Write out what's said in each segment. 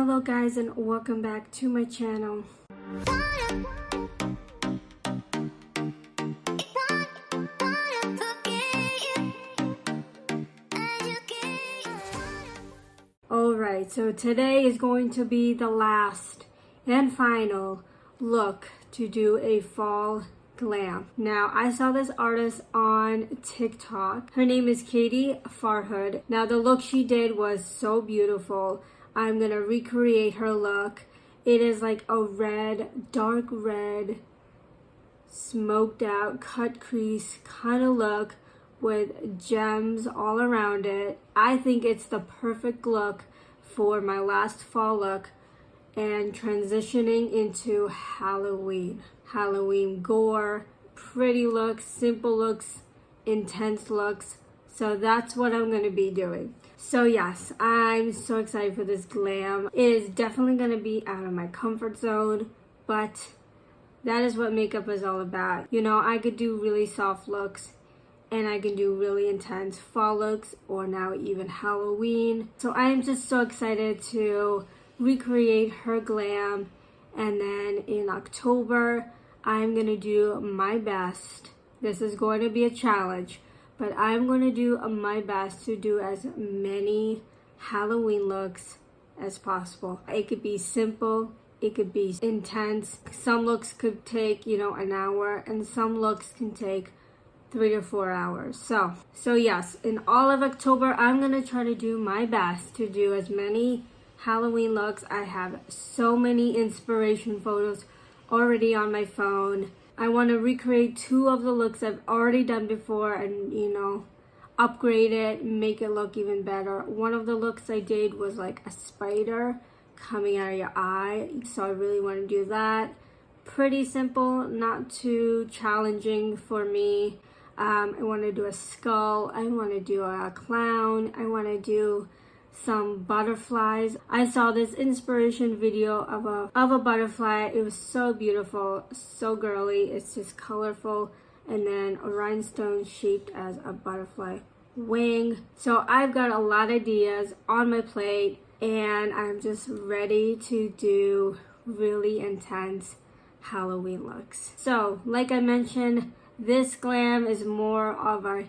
Hello guys, and welcome back to my channel. Alright, so today is going to be the last and final look to do a fall glam. Now, I saw this artist on TikTok. Her name is Karity Farhood. Now, the look she did was so beautiful. I'm gonna recreate her look. It is like a red, dark red, smoked out, cut crease kind of look with gems all around it. I think it's the perfect look for my last fall look and transitioning into Halloween. Halloween gore, pretty looks, simple looks, intense looks. So that's what I'm going to be doing. So yes, I'm so excited for this glam. It is definitely going to be out of my comfort zone, but that is what makeup is all about. You know, I could do really soft looks and I can do really intense fall looks, or now even Halloween. So I am just so excited to recreate her glam. And then in October, I'm going to do my best. This is going to be a challenge, but I'm going to do my best to do as many Halloween looks as possible. It could be simple, it could be intense. Some looks could take, an hour, and some looks can take 3 to 4 hours. So yes, in all of October, I'm going to try to do my best to do as many Halloween looks. I have so many inspiration photos already on my phone. I want to recreate 2 of the looks I've already done before and, upgrade it, make it look even better. One of the looks I did was like a spider coming out of your eye. So I really want to do that. Pretty simple, not too challenging for me. I want to do a skull. I want to do a clown. I want to do some butterflies. I saw this inspiration video of a butterfly. It was so beautiful, so girly. It's just colorful, and then a rhinestone shaped as a butterfly wing. So I've got a lot of ideas on my plate, and I'm just ready to do really intense Halloween looks. So like I mentioned, this glam is more of a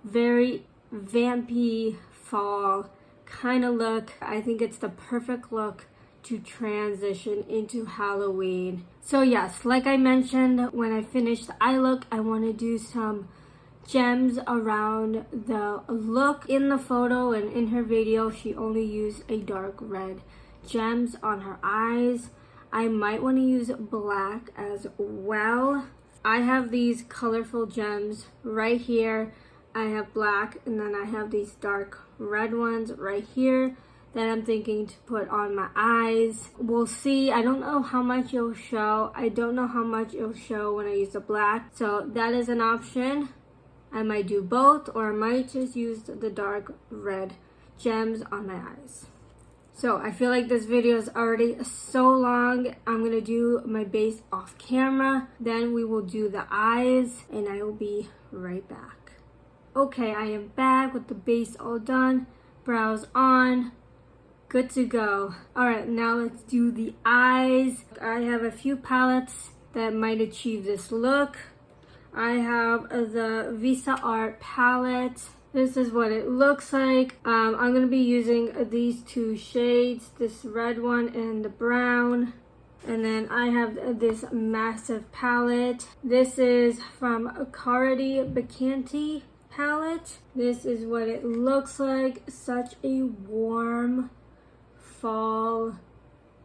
very vampy fall kind of look. I think it's the perfect look to transition into Halloween. So yes, like I mentioned, when I finish the eye look, I want to do some gems around the look. In the photo and in her video, she only used a dark red gems on her eyes. I might want to use black as well. I have these colorful gems right here. I have black, and then I have these dark red ones right here that I'm thinking to put on my eyes. We'll see. I don't know how much it'll show. I don't know how much it'll show when I use the black. So that is an option. I might do both, or I might just use the dark red gems on my eyes. So I feel like this video is already so long. I'm gonna do my base off camera. Then we will do the eyes, and I will be right back. Okay, I am back with the base all done, brows on, good to go. Alright, now let's do the eyes. I have a few palettes that might achieve this look. I have the Visa Art palette. This is what it looks like. I'm going to be using these 2 shades, this red one and the brown. And then I have this massive palette. This is from Karity Picante palette. This is what it looks like. Such a warm fall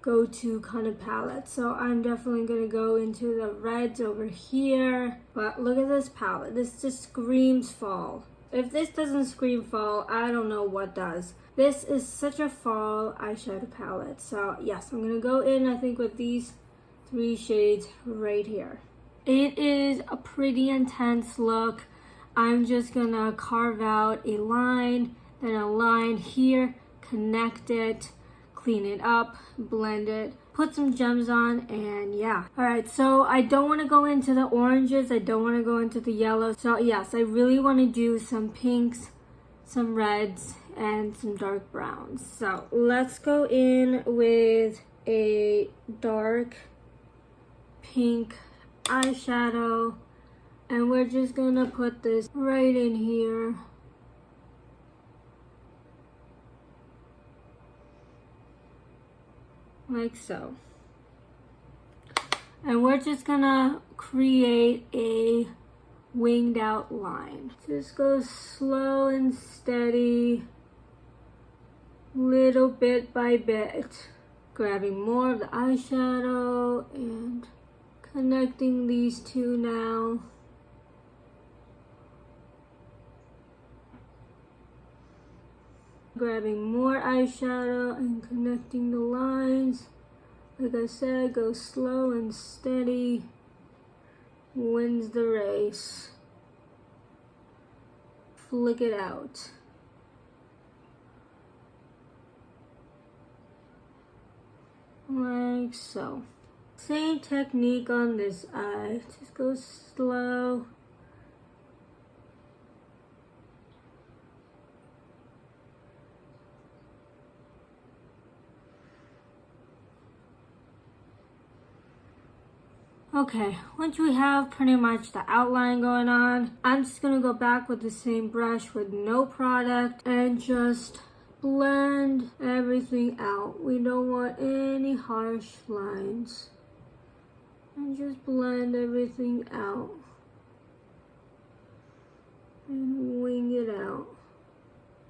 go-to kind of palette. So I'm definitely going to go into the reds over here. But look at this palette. This just screams fall. If this doesn't scream fall, I don't know what does. This is such a fall eyeshadow palette. So yes, I'm going to go in, I think, with these 3 shades right here. It is a pretty intense look. I'm just going to carve out a line, then a line here, connect it, clean it up, blend it, put some gems on, and yeah. Alright, so I don't want to go into the oranges, I don't want to go into the yellows. So yes, I really want to do some pinks, some reds, and some dark browns. So let's go in with a dark pink eyeshadow, and we're just gonna put this right in here. Like so. And we're just gonna create a winged out line. Just go slow and steady, little bit by bit. Grabbing more of the eyeshadow and connecting these two now. Grabbing more eyeshadow and connecting the lines. Like I said, go slow and steady. Wins the race. Flick it out. Like so. Same technique on this eye. Just go slow. Okay, once we have pretty much the outline going on, I'm just gonna go back with the same brush with no product and just blend everything out. We don't want any harsh lines. And just blend everything out. And wing it out.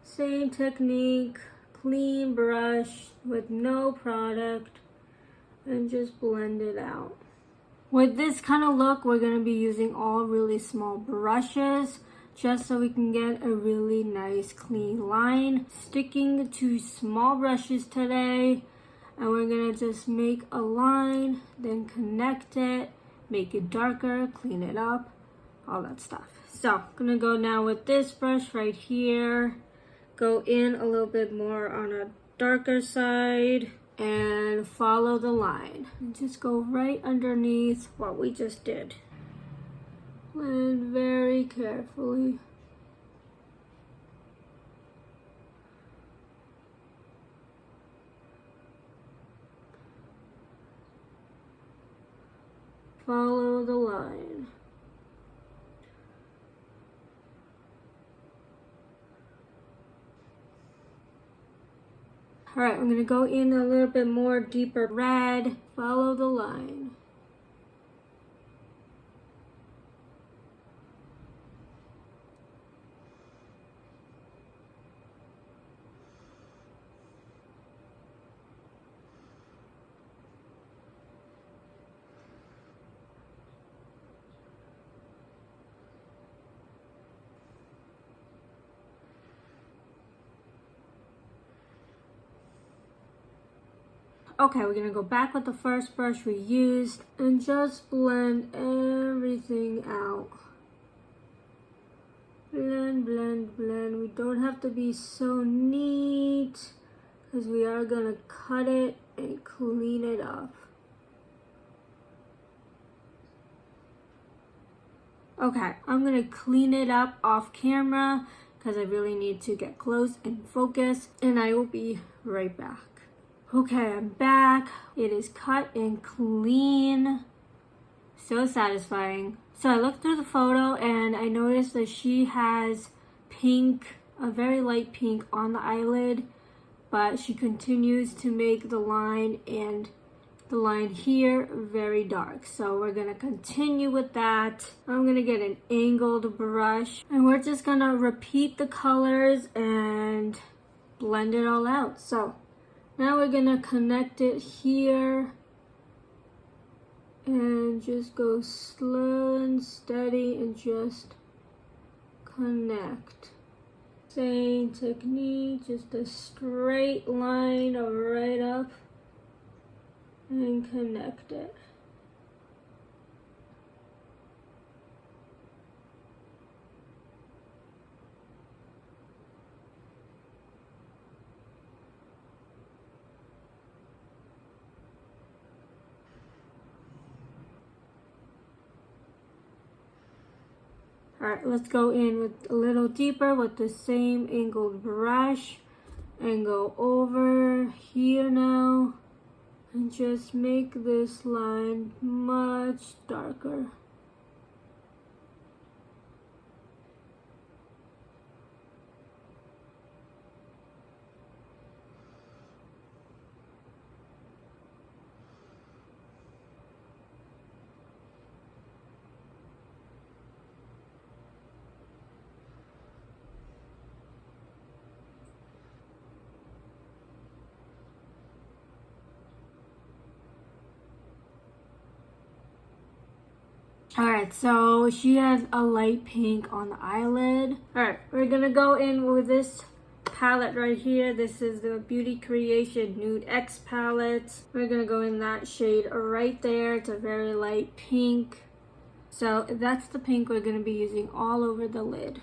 Same technique, clean brush with no product, and just blend it out. With this kind of look, we're going to be using all really small brushes just so we can get a really nice clean line. Sticking to small brushes today, and we're going to just make a line, then connect it, make it darker, clean it up, all that stuff. So I'm going to go now with this brush right here, go in a little bit more on a darker side, and follow the line. And just go right underneath what we just did. Blend very carefully. Follow the line. All right, I'm gonna go in a little bit more deeper red. Follow the line. Okay, we're gonna go back with the first brush we used and just blend everything out. Blend, blend, blend. We don't have to be so neat because we are gonna cut it and clean it up. Okay, I'm gonna clean it up off camera because I really need to get close and focus, and I will be right back. Okay, I'm back. It is cut and clean. So satisfying. So I looked through the photo and I noticed that she has pink, a very light pink on the eyelid, but she continues to make the line and the line here very dark. So we're gonna continue with that. I'm gonna get an angled brush and we're just gonna repeat the colors and blend it all out. So now we're gonna connect it here and just go slow and steady and just connect. Same technique, just a straight line right up and connect it. Alright, let's go in with a little deeper with the same angled brush and go over here now and just make this line much darker. Alright, so she has a light pink on the eyelid. Alright, we're gonna go in with this palette right here. This is the Beauty Creation Nude X palette. We're gonna go in that shade right there. It's a very light pink. So that's the pink we're gonna be using all over the lid.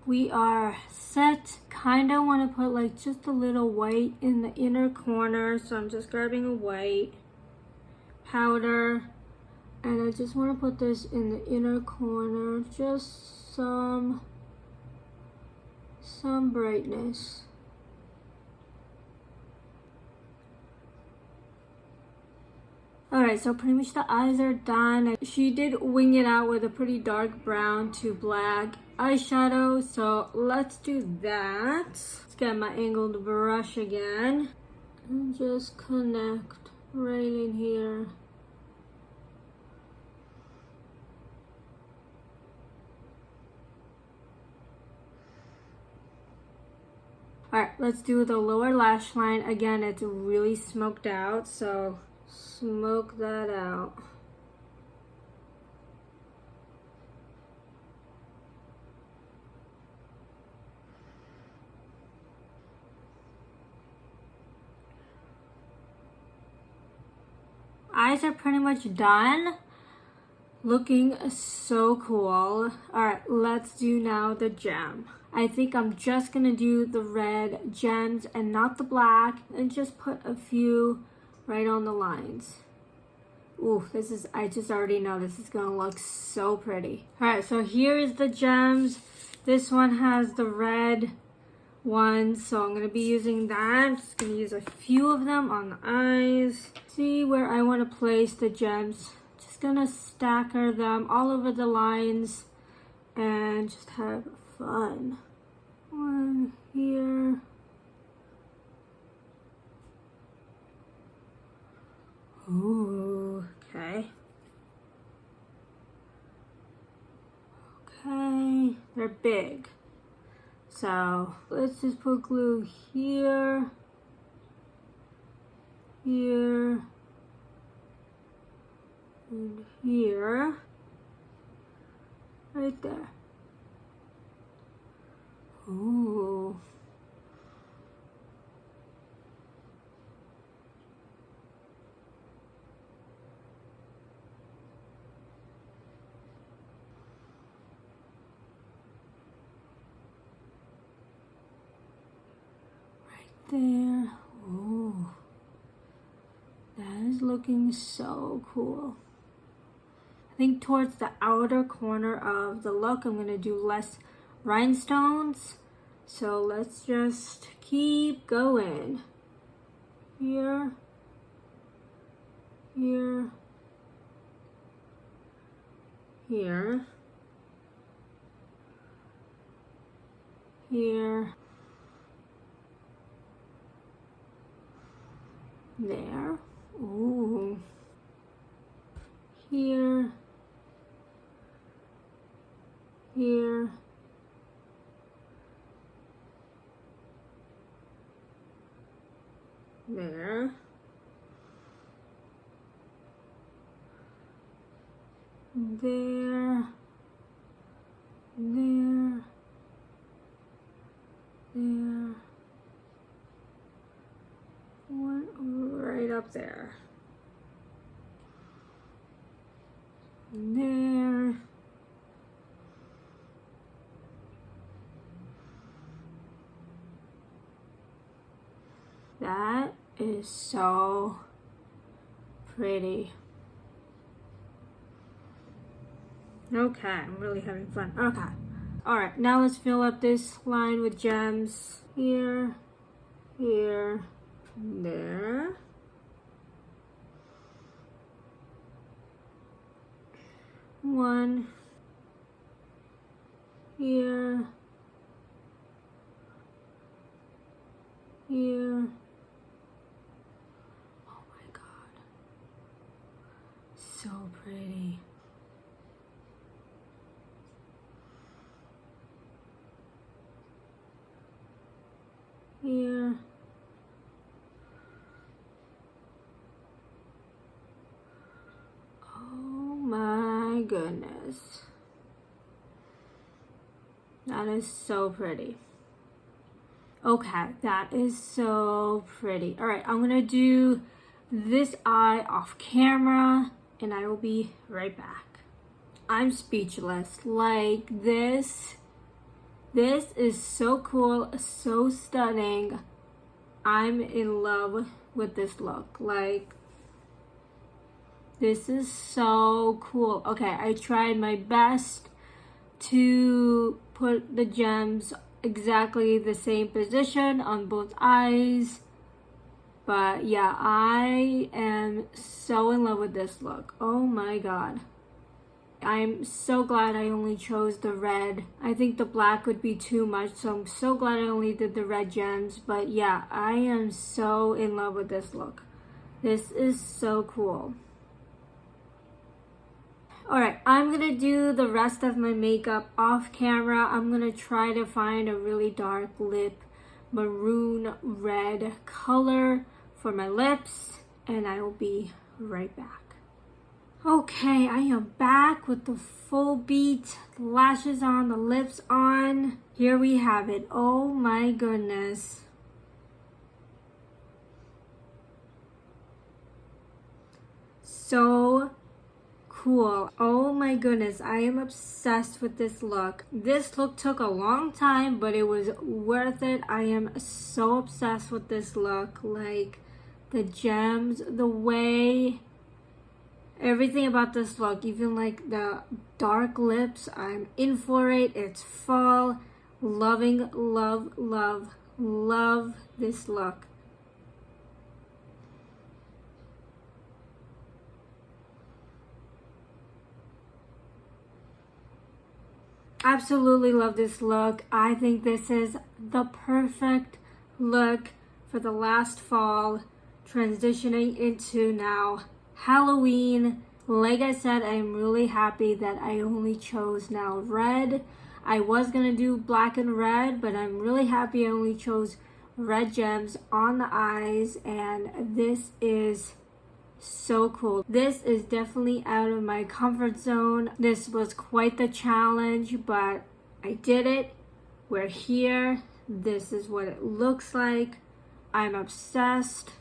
We are set. Kinda want to put like just a little white in the inner corner. So I'm just grabbing a white powder and I just want to put this in the inner corner. Just some brightness. Alright, so pretty much the eyes are done. She did wing it out with a pretty dark brown to black eyeshadow, so let's do that. Let's get my angled brush again and just connect right in here. Alright, let's do the lower lash line. Again, it's really smoked out, so smoke that out. Eyes are pretty much done. Looking so cool. Alright, let's do now the gem. I think I'm just gonna do the red gems and not the black, and just put a few right on the lines. Ooh, I just already know this is gonna look so pretty. Alright, so here is the gems. This one has the red one, so I'm gonna be using that. I'm just gonna use a few of them on the eyes. See where I wanna place the gems. Just gonna stacker them all over the lines and just have fun. One here. Ooh, okay. Okay, they're big. So let's just put glue here, here, and here, right there. Ooh. There. Oh, that is looking so cool. I think towards the outer corner of the look, I'm going to do less rhinestones. So let's just keep going. Here, here, here, here. There. Ooh. Here. Here. There. There. There. There. One right up there. There. That is so pretty. Okay, I'm really having fun. Okay. Alright, now let's fill up this line with gems. Here, here, there. One. Here. Here. Oh my god. So pretty. Here. Oh my goodness. That is so pretty. Okay, that is so pretty. All right, I'm gonna do this eye off camera and I will be right back. I'm speechless. Like this is so cool, so stunning. I'm in love with this look. Like, this is so cool. Okay, I tried my best to put the gems exactly the same position on both eyes. But yeah, I am so in love with this look. Oh my god. I'm so glad I only chose the red. I think the black would be too much, so I'm so glad I only did the red gems. But yeah, I am so in love with this look. This is so cool. Alright, I'm gonna do the rest of my makeup off camera. I'm gonna try to find a really dark lip maroon red color for my lips, and I will be right back. Okay, I am back with the full beat, lashes on, the lips on. Here we have it. Oh my goodness. So cool. Oh my goodness, I am obsessed with this look. This look took a long time, but it was worth it. I am so obsessed with this look. Like the gems, the way, everything about this look, even like the dark lips, I'm in for it. It's fall. Loving, love, love, love this look. Absolutely love this look. I think this is the perfect look for the last fall, transitioning into now Halloween. Like I said, I'm really happy that I only chose now red. I was gonna do black and red, but I'm really happy I only chose red gems on the eyes, and this is so cool. This is definitely out of my comfort zone. This was quite the challenge, but I did it. We're here. This is what it looks like. I'm obsessed.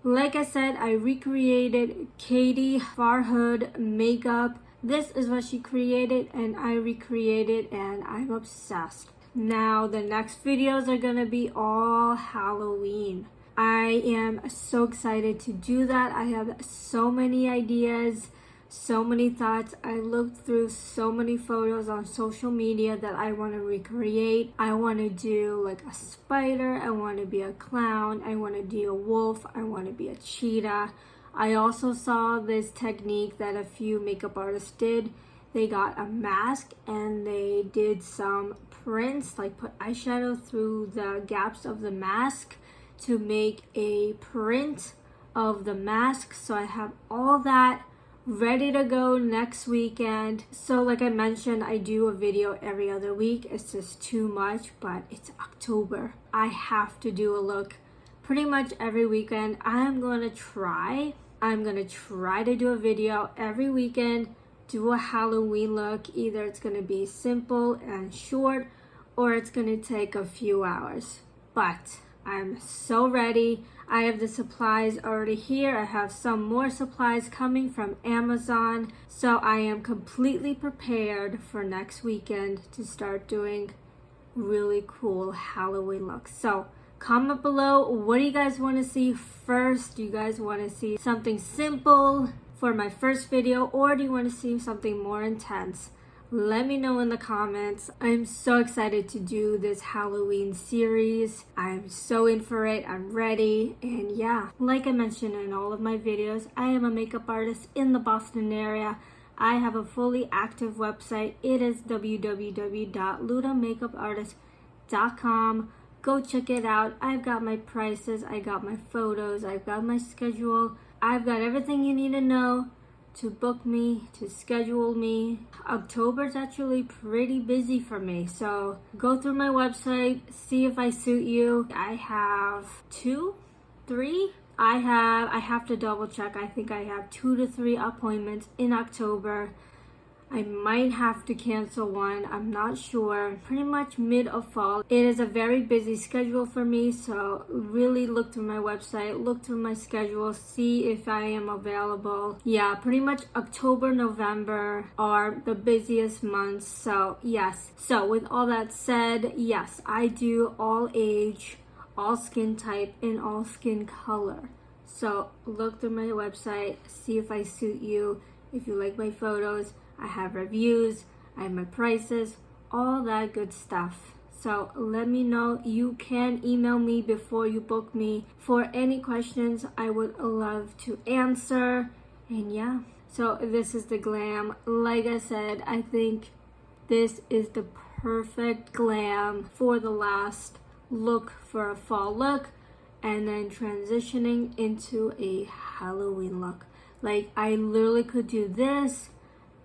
Like I said, I recreated Karity Farhood makeup. This is what she created and I recreated, and I'm obsessed. Now the next videos are gonna be all Halloween. I am so excited to do that. I have so many ideas, so many thoughts. I looked through so many photos on social media that I want to recreate. I want to do like a spider. I want to be a clown. I want to be a wolf. I want to be a cheetah. I also saw this technique that a few makeup artists did. They got a mask and they did some prints, like put eyeshadow through the gaps of the mask to make a print of the mask. So I have all that ready to go next weekend. So like I mentioned, I do a video every other week. It's just too much, but it's October. I have to do a look pretty much every weekend. I'm gonna try to do a video every weekend, do a Halloween look. Either it's gonna be simple and short, or it's gonna take a few hours. But I'm so ready. I have the supplies already here. I have some more supplies coming from Amazon. So I am completely prepared for next weekend to start doing really cool Halloween looks. So comment below, what do you guys want to see first? Do you guys want to see something simple for my first video, or do you want to see something more intense? Let me know in the comments. I'm so excited to do this Halloween series. I'm so in for it. I'm ready. And yeah, like I mentioned in all of my videos, I am a makeup artist in the Boston area. I have a fully active website. It is www.LyudaMakeupartist.com. Go check it out. I've got my prices, I got my photos, I've got my schedule. I've got everything you need to know to book me, to schedule me. October's actually pretty busy for me, so go through my website, see if I suit you. I have 2, 3. I have to double check. I think I have 2 to 3 appointments in October. I might have to cancel one. I'm not sure. Pretty much mid of fall. It is a very busy schedule for me, so really look through my website, look through my schedule, see if I am available. Yeah, pretty much October, November are the busiest months. So yes. So with all that said, yes, I do all age, all skin type, and all skin color. So look through my website, see if I suit you, if you like my photos. I have reviews, I have my prices, all that good stuff. So let me know. You can email me before you book me for any questions. I would love to answer. And yeah, so this is the Glam. Like I said, I think this is the perfect glam for the last look, for a fall look, and then transitioning into a Halloween look. Like, I literally could do this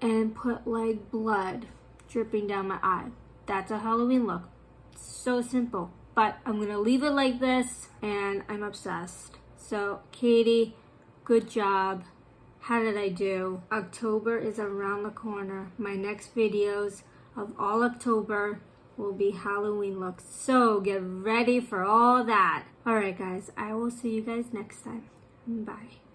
and put like blood dripping down my eye. That's a Halloween look. So simple. But I'm gonna leave it like this, and I'm obsessed. So Katie, good job. How did I do? October is around the corner. My next videos of all October will be Halloween looks. So get ready for all that. Alright guys, I will see you guys next time. Bye.